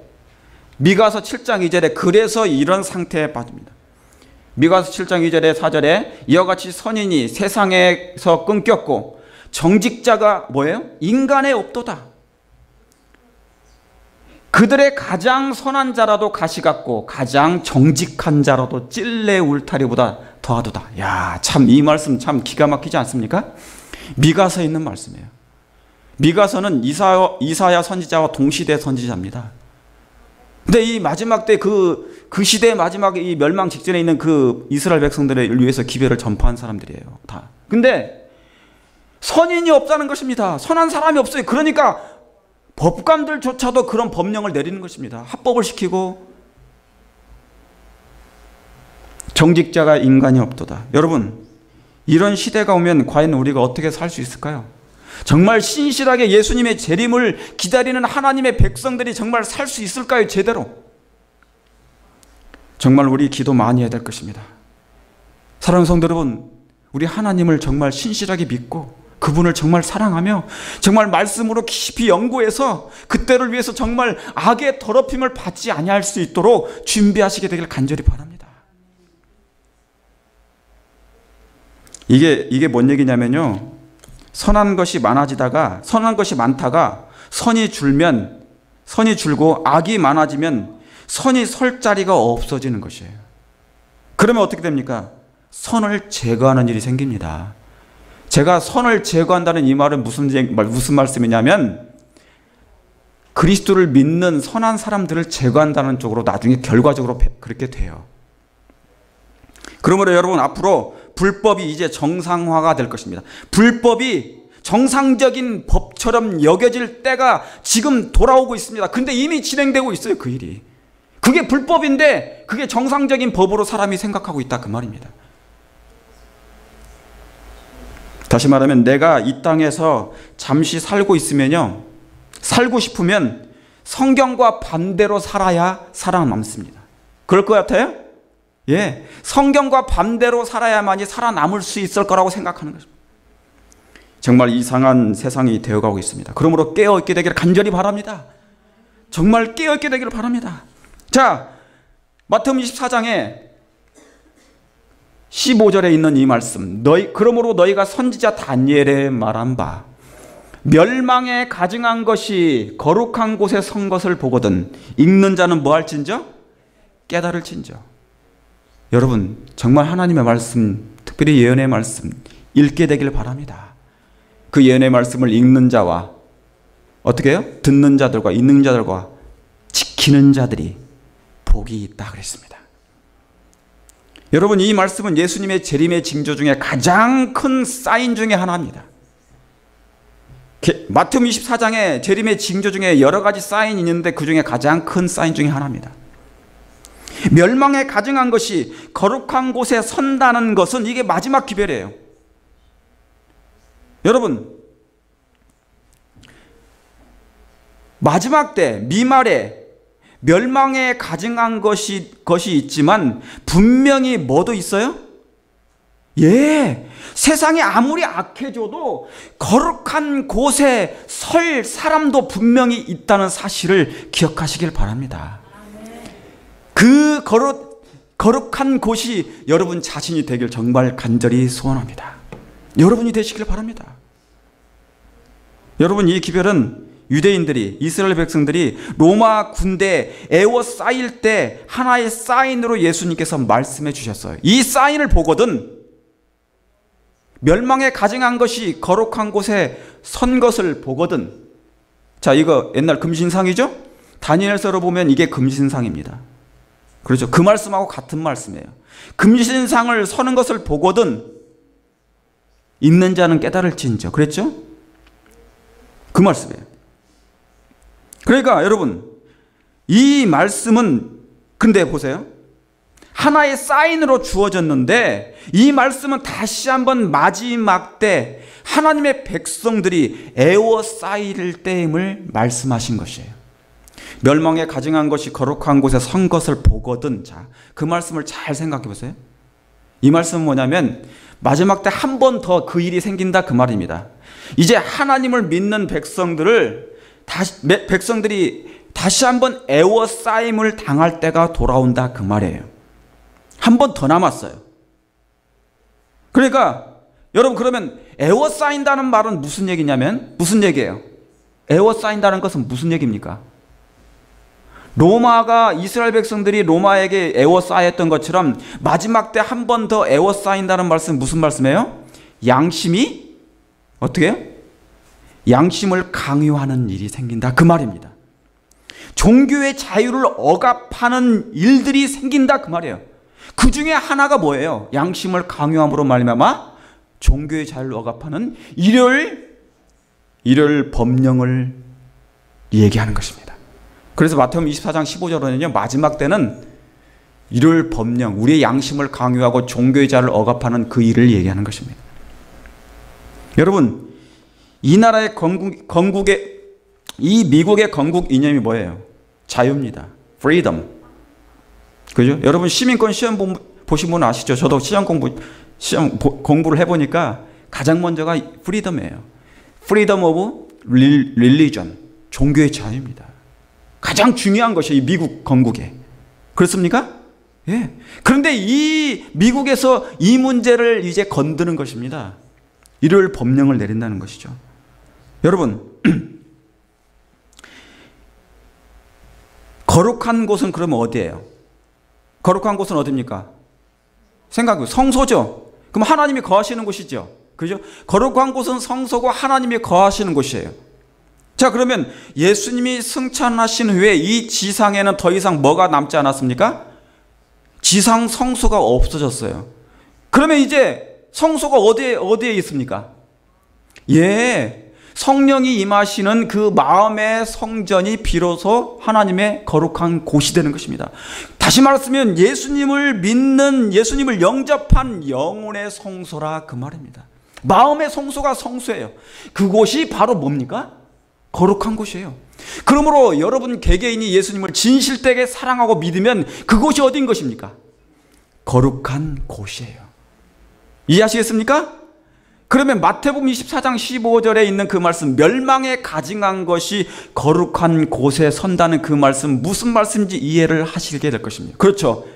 미가서 7장 2절에 그래서 이런 상태에 빠집니다. 미가서 7장 2절에 4절에 이와 같이 선인이 세상에서 끊겼고 정직자가 뭐예요? 인간에 없도다. 그들의 가장 선한 자라도 가시 같고 가장 정직한 자라도 찔레 울타리보다 더하도다. 야, 참 이 말씀 참 기가 막히지 않습니까? 미가서에 있는 말씀이에요. 미가서는 이사야 선지자와 동시대 선지자입니다. 근데 이 마지막 때 그 시대의 마지막 이 멸망 직전에 있는 그 이스라엘 백성들을 위해서 기별을 전파한 사람들이에요. 다. 근데 선인이 없다는 것입니다. 선한 사람이 없어요. 그러니까 법관들조차도 그런 법령을 내리는 것입니다. 합법을 시키고 정직자가 인간이 없도다. 여러분, 이런 시대가 오면 과연 우리가 어떻게 살 수 있을까요? 정말 신실하게 예수님의 재림을 기다리는 하나님의 백성들이 정말 살 수 있을까요? 제대로. 정말 우리 기도 많이 해야 될 것입니다. 사랑하는 성도 여러분, 우리 하나님을 정말 신실하게 믿고 그분을 정말 사랑하며 정말 말씀으로 깊이 연구해서 그때를 위해서 정말 악의 더럽힘을 받지 아니할 수 있도록 준비하시게 되길 간절히 바랍니다. 이게 뭔 얘기냐면요, 선한 것이 많다가 선이 줄고 악이 많아지면 선이 설 자리가 없어지는 것이에요. 그러면 어떻게 됩니까? 선을 제거하는 일이 생깁니다. 제가 선을 제거한다는 이 말은 무슨 말씀이냐면 그리스도를 믿는 선한 사람들을 제거한다는 쪽으로 나중에 결과적으로 그렇게 돼요. 그러므로 여러분, 앞으로 불법이 이제 정상화가 될 것입니다. 불법이 정상적인 법처럼 여겨질 때가 지금 돌아오고 있습니다. 근데 이미 진행되고 있어요, 그 일이. 그게 불법인데 그게 정상적인 법으로 사람이 생각하고 있다 그 말입니다. 다시 말하면 내가 이 땅에서 잠시 살고 싶으면 성경과 반대로 살아야 살아남습니다. 그럴 것 같아요? 예, 성경과 반대로 살아야만이 살아남을 수 있을 거라고 생각하는 것입니다. 정말 이상한 세상이 되어가고 있습니다. 그러므로 깨어있게 되기를 간절히 바랍니다. 정말 깨어있게 되기를 바랍니다. 자, 마태복음 24장에 15절에 있는 이 말씀, 그러므로 너희가 선지자 다니엘의 말한 바 멸망에 가증한 것이 거룩한 곳에 선 것을 보거든 읽는 자는 뭐 할진저? 깨달을진저. 여러분, 정말 하나님의 말씀, 특별히 예언의 말씀 읽게 되길 바랍니다. 그 예언의 말씀을 읽는 자와 어떻게 해요? 듣는 자들과 읽는 자들과 지키는 자들이 복이 있다 그랬습니다. 여러분, 이 말씀은 예수님의 재림의 징조 중에 가장 큰 사인 중에 하나입니다. 마태복음 24장에 재림의 징조 중에 여러 가지 사인이 있는데 그 중에 가장 큰 사인 중에 하나입니다. 멸망에 가증한 것이 거룩한 곳에 선다는 것은 이게 마지막 기별이에요. 여러분, 마지막 때 미말에 멸망에 가증한 것이 있지만 분명히 뭐도 있어요? 예, 세상이 아무리 악해져도 거룩한 곳에 설 사람도 분명히 있다는 사실을 기억하시길 바랍니다. 그 거룩한 곳이 여러분 자신이 되길 정말 간절히 소원합니다. 여러분이 되시길 바랍니다. 여러분, 이 기별은 유대인들이, 이스라엘 백성들이 로마 군대에 에워싸일 때 하나의 사인으로 예수님께서 말씀해 주셨어요. 이 사인을 보거든 멸망에 가증한 것이 거룩한 곳에 선 것을 보거든. 자, 이거 옛날 금신상이죠? 다니엘서로 보면 이게 금신상입니다. 그렇죠? 그 말씀하고 같은 말씀이에요. 금신상을 서는 것을 보거든 있는 자는 깨달을지인저. 그랬죠? 그 말씀이에요. 그러니까 여러분, 이 말씀은 근데 보세요. 하나의 사인으로 주어졌는데 이 말씀은 다시 한번 마지막 때 하나님의 백성들이 에워싸일 때임을 말씀하신 것이에요. 멸망에 가증한 것이 거룩한 곳에 선 것을 보거든. 자, 그 말씀을 잘 생각해 보세요. 이 말씀은 뭐냐면 마지막 때 한 번 더 그 일이 생긴다 그 말입니다. 이제 하나님을 믿는 백성들이 다시 한번 에워싸임을 당할 때가 돌아온다 그 말이에요. 한 번 더 남았어요. 그러니까 여러분, 그러면 에워싸인다는 말은 무슨 얘기냐면 무슨 얘기예요? 에워싸인다는 것은 무슨 얘기입니까? 로마가 이스라엘 백성들이 로마에게 에워싸였던 것처럼 마지막 때 한 번 더 에워싸인다는 말씀은 무슨 말씀이에요? 양심이 어떻게 해요? 양심을 강요하는 일이 생긴다 그 말입니다. 종교의 자유를 억압하는 일들이 생긴다 그 말이에요. 그 중에 하나가 뭐예요? 양심을 강요함으로 말미암아 종교의 자유를 억압하는 일요일 법령을 얘기하는 것입니다. 그래서 마태복음 24장 15절에는요, 마지막 때는 일요일 법령, 우리의 양심을 강요하고 종교의 자유를 억압하는 그 일을 얘기하는 것입니다. 여러분, 이 나라의 이 미국의 건국 이념이 뭐예요? 자유입니다. freedom. 그죠? 여러분, 시민권 시험 보신 분은 아시죠? 저도 시험 공부를 해보니까 가장 먼저가 freedom이에요. freedom of religion. 종교의 자유입니다. 가장 중요한 것이 이 미국 건국에. 그렇습니까? 예. 그런데 이 미국에서 이 문제를 이제 건드는 것입니다. 일요일 법령을 내린다는 것이죠. 여러분, 거룩한 곳은 그러면 어디예요? 거룩한 곳은 어디입니까? 생각해요. 성소죠. 그럼 하나님이 거하시는 곳이죠. 그죠? 거룩한 곳은 성소고 하나님이 거하시는 곳이에요. 자, 그러면 예수님이 승천하신 후에 이 지상에는 더 이상 뭐가 남지 않았습니까? 지상 성소가 없어졌어요. 그러면 이제 성소가 어디에 있습니까? 예, 성령이 임하시는 그 마음의 성전이 비로소 하나님의 거룩한 곳이 되는 것입니다. 다시 말했으면 예수님을 믿는, 예수님을 영접한 영혼의 성소라 그 말입니다. 마음의 성소가 성소예요. 그곳이 바로 뭡니까? 거룩한 곳이에요. 그러므로 여러분 개개인이 예수님을 진실되게 사랑하고 믿으면 그곳이 어딘 것입니까? 거룩한 곳이에요. 이해하시겠습니까? 그러면 마태복음 24장 15절에 있는 그 말씀, 멸망에 가증한 것이 거룩한 곳에 선다는 그 말씀, 무슨 말씀인지 이해를 하시게 될 것입니다. 그렇죠?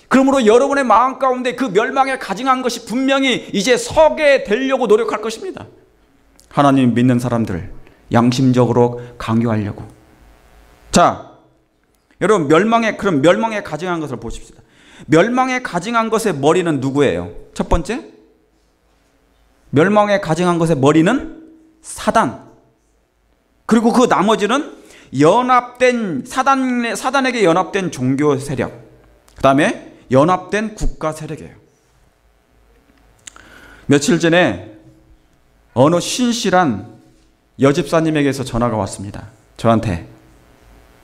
그러므로 여러분의 마음 가운데 그 멸망에 가증한 것이 분명히 이제 서게 되려고 노력할 것입니다. 하나님 믿는 사람들 양심적으로 강요하려고. 자, 여러분, 멸망에 가증한 것을 보십시다. 멸망에 가증한 것의 머리는 누구예요? 첫 번째, 멸망에 가증한 것의 머리는 사단. 그리고 그 나머지는 연합된 사단에게 연합된 종교 세력, 그 다음에 연합된 국가 세력이에요. 며칠 전에 어느 신실한 여집사님에게서 전화가 왔습니다. 저한테.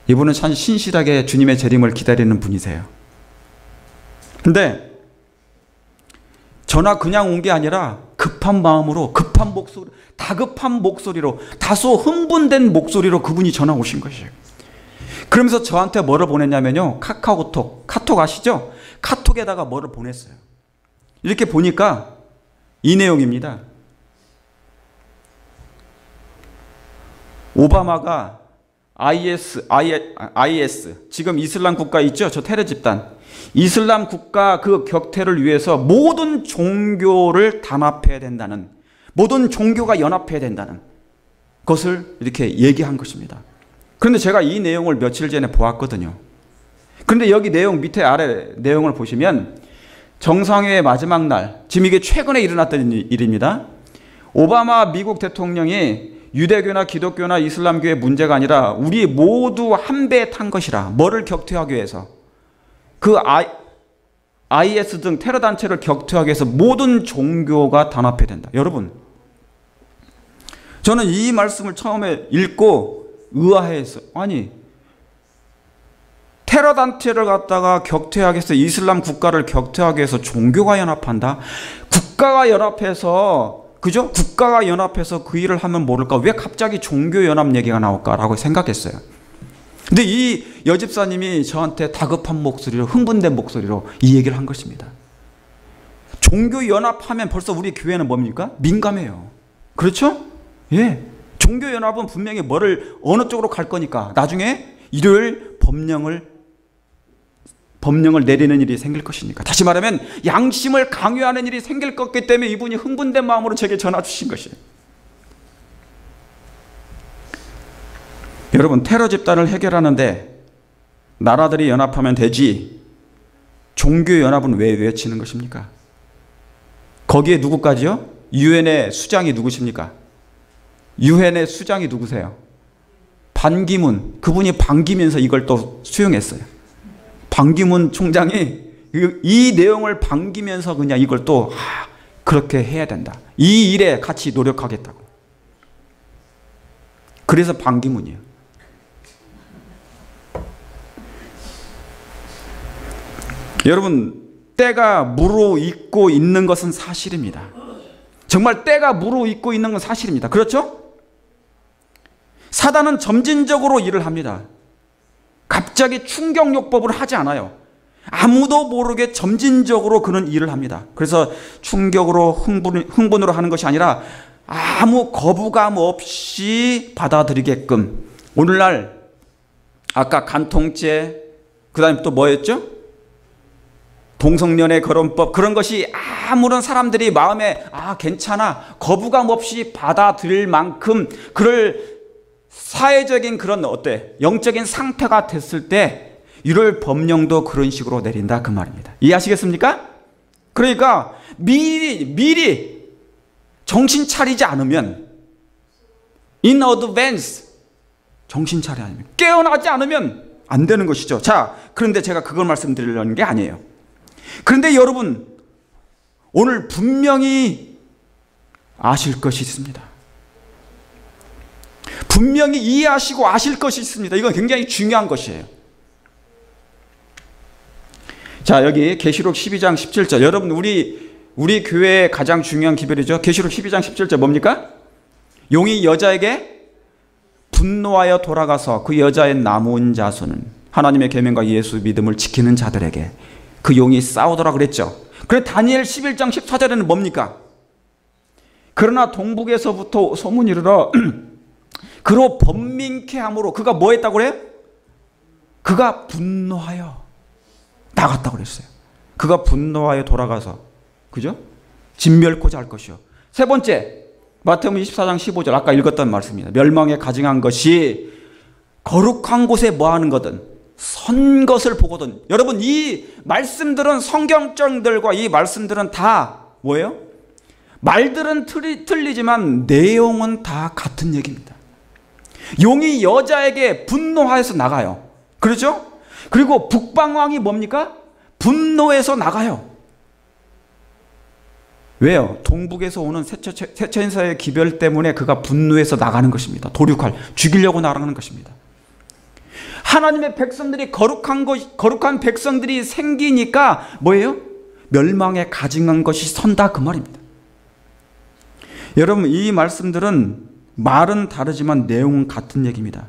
이분은 참 신실하게 주님의 재림을 기다리는 분이세요. 근데 전화 그냥 온 게 아니라 급한 마음으로, 다급한 목소리로, 다소 흥분된 목소리로 그분이 전화 오신 것이에요. 그러면서 저한테 뭐를 보냈냐면요, 카톡 아시죠? 카톡에다가 뭐를 보냈어요. 이렇게 보니까 이 내용입니다. 오바마가 IS, 지금 이슬람 국가 있죠? 저 테러 집단. 이슬람 국가 그 격퇴를 위해서 모든 종교를 단합해야 된다는, 모든 종교가 연합해야 된다는 것을 이렇게 얘기한 것입니다. 그런데 제가 이 내용을 며칠 전에 보았거든요. 그런데 여기 내용 밑에 아래 내용을 보시면 정상회의 마지막 날, 지금 이게 최근에 일어났던 일입니다. 오바마 미국 대통령이 유대교나 기독교나 이슬람교의 문제가 아니라 우리 모두 한 배에 탄 것이라. 뭐를 격퇴하기 위해서? 그 IS 등 테러 단체를 격퇴하기 위해서 모든 종교가 단합해야 된다. 여러분, 저는 이 말씀을 처음에 읽고 의아해했어요. 아니, 테러 단체를 갖다가 격퇴하기 위해서, 이슬람 국가를 격퇴하기 위해서 종교가 연합한다? 국가가 연합해서, 그죠? 국가가 연합해서 그 일을 하면 모를까? 왜 갑자기 종교 연합 얘기가 나올까라고 생각했어요. 근데 이 여집사님이 저한테 다급한 목소리로, 흥분된 목소리로 이 얘기를 한 것입니다. 종교 연합하면 벌써 우리 교회는 뭡니까? 민감해요. 그렇죠? 예. 종교 연합은 분명히 뭐를, 어느 쪽으로 갈 거니까 나중에 일요일 법령을 내리는 일이 생길 것이니까. 다시 말하면 양심을 강요하는 일이 생길 거기 때문에 이분이 흥분된 마음으로 제게 전화 주신 것이에요. 여러분, 테러 집단을 해결하는데 나라들이 연합하면 되지, 종교 연합은 왜 외치는 것입니까? 거기에 누구까지요? 유엔의 수장이 누구십니까? 유엔의 수장이 누구세요? 반기문. 그분이 반기면서 이걸 또 수용했어요. 반기문 총장이 이 내용을 반기면서 그냥 이걸 또 그렇게 해야 된다. 이 일에 같이 노력하겠다고. 그래서 반기문이에요. 여러분, 때가 무르익고 있는 것은 사실입니다. 정말 때가 무르익고 있는 건 사실입니다. 그렇죠? 사단은 점진적으로 일을 합니다. 갑자기 충격요법을 하지 않아요. 아무도 모르게 점진적으로 그런 일을 합니다. 그래서 충격으로 흥분으로 하는 것이 아니라 아무 거부감 없이 받아들이게끔. 오늘날 아까 간통죄, 그 다음에 또 뭐였죠? 동성연애 거론법, 그런 것이 아무런 사람들이 마음에 괜찮아, 거부감 없이 받아들일 만큼 그럴 사회적인 그런 영적인 상태가 됐을 때 이럴 법령도 그런 식으로 내린다, 그 말입니다. 이해하시겠습니까? 그러니까 미리 정신 차리지 않으면, in advance 정신 차리지 않으면, 깨어나지 않으면 안 되는 것이죠. 자, 그런데 제가 그걸 말씀드리려는 게 아니에요. 그런데 여러분, 오늘 분명히 아실 것이 있습니다. 분명히 이해하시고 아실 것이 있습니다. 이건 굉장히 중요한 것이에요. 자, 여기 계시록 12장 17절. 여러분, 우리 교회의 가장 중요한 기별이죠. 계시록 12장 17절 뭡니까? 용이 여자에게 분노하여 돌아가서 그 여자의 남은 자손은 하나님의 계명과 예수 믿음을 지키는 자들에게 그 용이 싸우더라 그랬죠. 그래, 다니엘 11장 14절에는 뭡니까? 그러나 동북에서부터 소문이 이르러 그로 번민케 함으로, 그가 뭐 했다고 그래요? 그가 분노하여 나갔다고 그랬어요. 그가 분노하여 돌아가서, 그죠? 진멸코자 할 것이요. 세 번째, 마태복음 24장 15절, 아까 읽었던 말씀입니다. 멸망에 가증한 것이 거룩한 곳에 뭐 하는 거든 선 것을 보거든. 여러분, 이 말씀들은, 성경절들과 이 말씀들은 다 뭐예요? 말들은 틀리지만 내용은 다 같은 얘기입니다. 용이 여자에게 분노하여서 나가요. 그렇죠? 그리고 북방왕이 뭡니까? 분노해서 나가요. 왜요? 동북에서 오는 세천사의 기별 때문에 그가 분노해서 나가는 것입니다. 죽이려고 나가는 것입니다. 하나님의 백성들이 거룩한 백성들이 생기니까 뭐예요? 멸망에 가증한 것이 선다, 그 말입니다. 여러분, 이 말씀들은 말은 다르지만 내용은 같은 얘기입니다.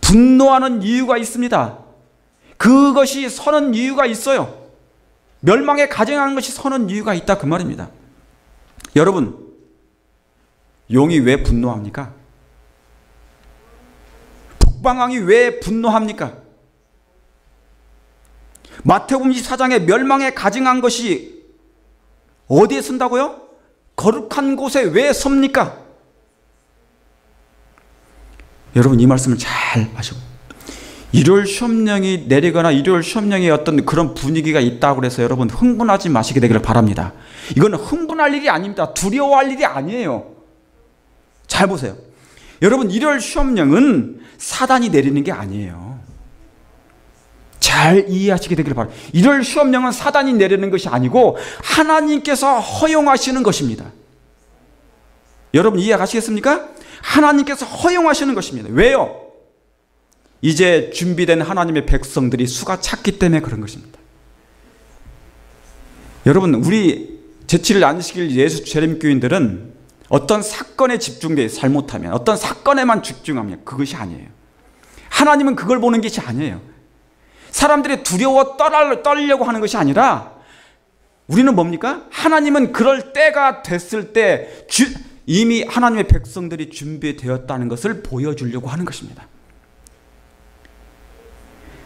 분노하는 이유가 있습니다. 그것이 서는 이유가 있어요. 멸망에 가증한 것이 서는 이유가 있다, 그 말입니다. 여러분, 용이 왜 분노합니까? 북방왕이 왜 분노합니까? 마태복음 24장에 멸망에 가증한 것이 어디에 쓴다고요? 거룩한 곳에 왜 섭니까? 여러분, 이 말씀을 잘 하시고, 일요일 시험령이 내리거나 일요일 시험령에 어떤 그런 분위기가 있다고 해서 여러분 흥분하지 마시게 되기를 바랍니다. 이건 흥분할 일이 아닙니다. 두려워할 일이 아니에요. 잘 보세요. 여러분, 일요일 시험령은 사단이 내리는 게 아니에요. 잘 이해하시게 되기를 바랍니다. 일요일 시험령은 사단이 내리는 것이 아니고 하나님께서 허용하시는 것입니다. 여러분, 이해하시겠습니까? 하나님께서 허용하시는 것입니다. 왜요? 이제 준비된 하나님의 백성들이 수가 찼기 때문에 그런 것입니다. 여러분, 우리 제7일 안식일 예수 재림교인들은 어떤 사건에 집중돼 잘못하면 어떤 사건에만 집중하면 그것이 아니에요. 하나님은 그걸 보는 것이 아니에요. 사람들이 두려워 떨려고 하는 것이 아니라 우리는 뭡니까? 하나님은 그럴 때가 됐을 때 이미 하나님의 백성들이 준비되었다는 것을 보여주려고 하는 것입니다.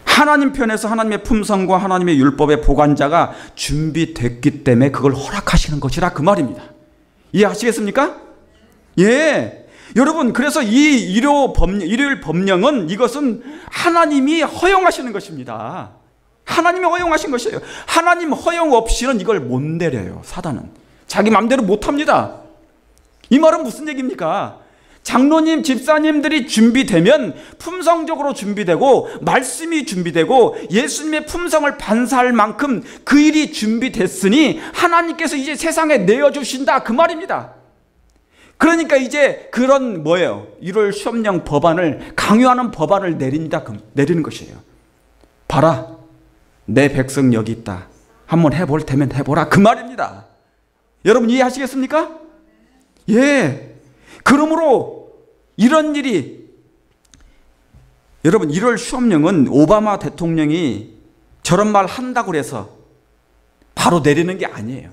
하나님 편에서 하나님의 품성과 하나님의 율법의 보관자가 준비됐기 때문에 그걸 허락하시는 것이라 그 말입니다. 이해하시겠습니까? 예. 여러분, 그래서 이 일요일 법령은 이것은 하나님이 허용하시는 것입니다. 하나님이 허용하신 것이에요. 하나님 허용 없이는 이걸 못 내려요. 사단은 자기 마음대로 못합니다. 이 말은 무슨 얘기입니까? 장로님, 집사님들이 준비되면 품성적으로 준비되고 말씀이 준비되고 예수님의 품성을 반사할 만큼 그 일이 준비됐으니 하나님께서 이제 세상에 내어주신다 그 말입니다. 그러니까 이제 그런 뭐예요? 1월 시험령 법안을 강요하는 법안을 내리는 것이에요. 봐라, 내 백성 여기 있다. 한번 해볼 테면 해보라 그 말입니다. 여러분, 이해하시겠습니까? 예. 그러므로 이런 일이 여러분 1월 시험령은 오바마 대통령이 저런 말 한다고 해서 바로 내리는 게 아니에요.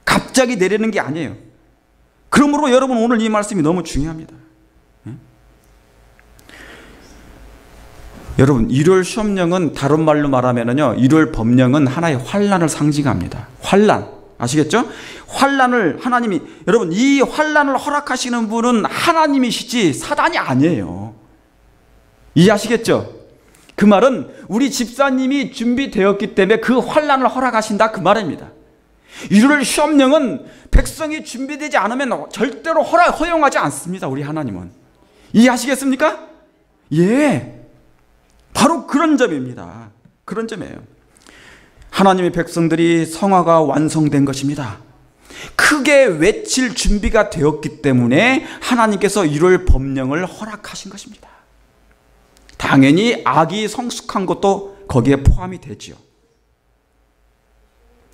갑자기 내리는 게 아니에요. 그러므로 여러분 오늘 이 말씀이 너무 중요합니다. 여러분 1월 시험령은 다른 말로 말하면요 1월 법령은 하나의 환난을 상징합니다. 환난 아시겠죠? 환난을 하나님이 여러분 이 환난을 허락하시는 분은 하나님이시지 사단이 아니에요. 이해하시겠죠? 그 말은 우리 집사님이 준비되었기 때문에 그 환난을 허락하신다 그 말입니다. 1월 시험령은 백성이 준비되지 않으면 절대로 허용하지 않습니다. 우리 하나님은. 이해하시겠습니까? 예. 바로 그런 점입니다. 그런 점이에요. 하나님의 백성들이 성화가 완성된 것입니다. 크게 외칠 준비가 되었기 때문에 하나님께서 1월 법령을 허락하신 것입니다. 당연히 악이 성숙한 것도 거기에 포함이 되지요.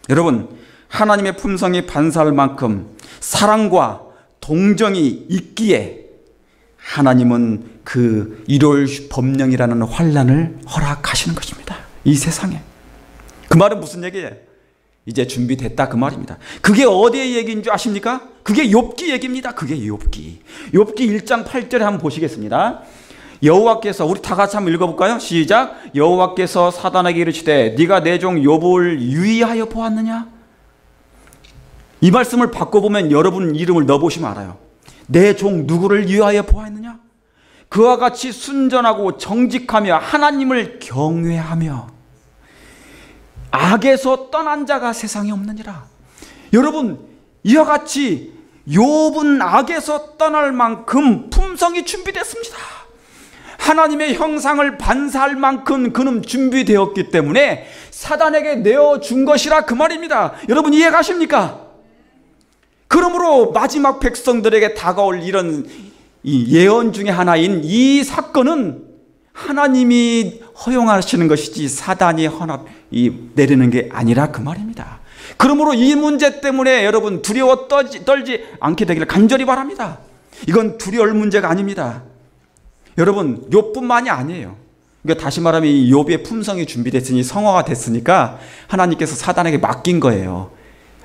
여러분, 하나님의 품성이 반사할 만큼 사랑과 동정이 있기에 하나님은 그 1월 법령이라는 환난을 허락하시는 것입니다. 이 세상에. 그 말은 무슨 얘기예요? 이제 준비됐다 그 말입니다. 그게 어디의 얘기인 줄 아십니까? 그게 욥기 얘기입니다. 그게 욥기 1장 8절에 한번 보시겠습니다. 여호와께서 우리 다 같이 한번 읽어볼까요? 시작. 여호와께서 사단에게 이르시되 네가 내 종 욥을 유의하여 보았느냐? 이 말씀을 바꿔보면 여러분 이름을 넣어보시면 알아요. 내 종 누구를 유의하여 보았느냐? 그와 같이 순전하고 정직하며 하나님을 경외하며 악에서 떠난 자가 세상에 없느니라. 여러분 이와 같이 욥은 악에서 떠날 만큼 품성이 준비됐습니다. 하나님의 형상을 반사할 만큼 그는 준비되었기 때문에 사단에게 내어준 것이라 그 말입니다. 여러분 이해가십니까? 그러므로 마지막 백성들에게 다가올 이런 이 예언 중에 하나인 이 사건은 하나님이 허용하시는 것이지 사단이 내리는 게 아니라 그 말입니다. 그러므로 이 문제 때문에 여러분 두려워 떨지 않게 되기를 간절히 바랍니다. 이건 두려울 문제가 아닙니다. 여러분 욥뿐만이 아니에요. 그러니까 다시 말하면 이 욥의 품성이 준비됐으니 성화가 됐으니까 하나님께서 사단에게 맡긴 거예요.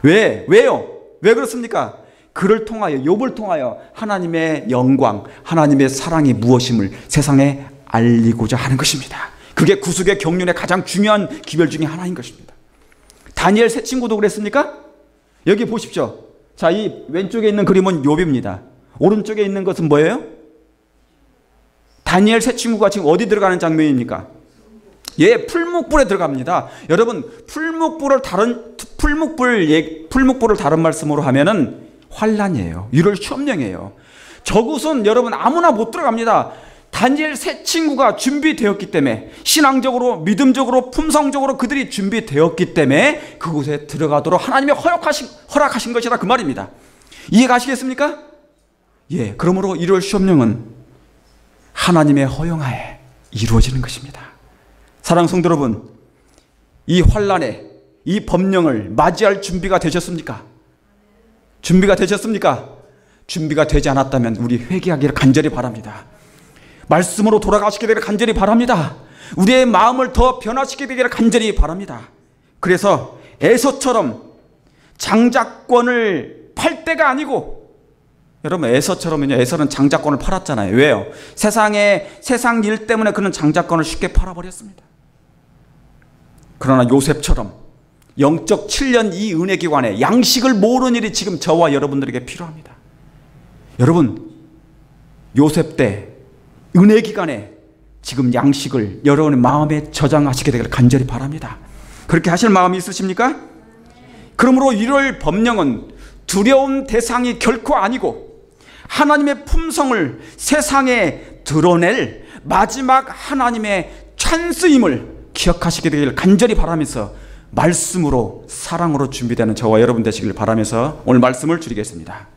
왜요? 왜 그렇습니까? 그를 통하여, 욥을 통하여 하나님의 영광, 하나님의 사랑이 무엇임을 세상에 알리고자 하는 것입니다. 그게 구속의 경륜의 가장 중요한 기별 중에 하나인 것입니다. 다니엘 세 친구도 그랬습니까? 여기 보십시오. 자, 이 왼쪽에 있는 그림은 욥입니다. 오른쪽에 있는 것은 뭐예요? 다니엘 세 친구가 지금 어디 들어가는 장면입니까? 예, 풀묵불에 들어갑니다. 여러분, 풀묵불을 다른 말씀으로 하면은 환란이에요. 유럴 시험령이에요. 저곳은 여러분 아무나 못 들어갑니다. 다니엘 세 친구가 준비되었기 때문에, 신앙적으로, 믿음적으로, 품성적으로 그들이 준비되었기 때문에 그곳에 들어가도록 하나님이 허락하신 것이다, 그 말입니다. 이해가시겠습니까? 예, 그러므로 유럴 시험령은 하나님의 허용하에 이루어지는 것입니다. 사랑하는 성도 여러분, 이 환란에, 이 법령을 맞이할 준비가 되셨습니까? 준비가 되셨습니까? 준비가 되지 않았다면 우리 회개하기를 간절히 바랍니다. 말씀으로 돌아가시게 되기를 간절히 바랍니다. 우리의 마음을 더 변화시키게 되기를 간절히 바랍니다. 그래서 에서처럼 장자권을 팔 때가 아니고, 여러분 에서처럼은요, 에서는 장자권을 팔았잖아요. 왜요? 세상 일 때문에 그는 장자권을 쉽게 팔아버렸습니다. 그러나 요셉처럼 영적 7년 이 은혜 기관에 양식을 모으는 일이 지금 저와 여러분들에게 필요합니다. 여러분, 요셉 때 은혜 기간에 지금 양식을 여러분의 마음에 저장하시게 되기를 간절히 바랍니다. 그렇게 하실 마음이 있으십니까? 그러므로 이럴 법령은 두려운 대상이 결코 아니고 하나님의 품성을 세상에 드러낼 마지막 하나님의 찬스임을 기억하시게 되기를 간절히 바라면서, 말씀으로 사랑으로 준비되는 저와 여러분 되시길 바라면서 오늘 말씀을 줄이겠습니다.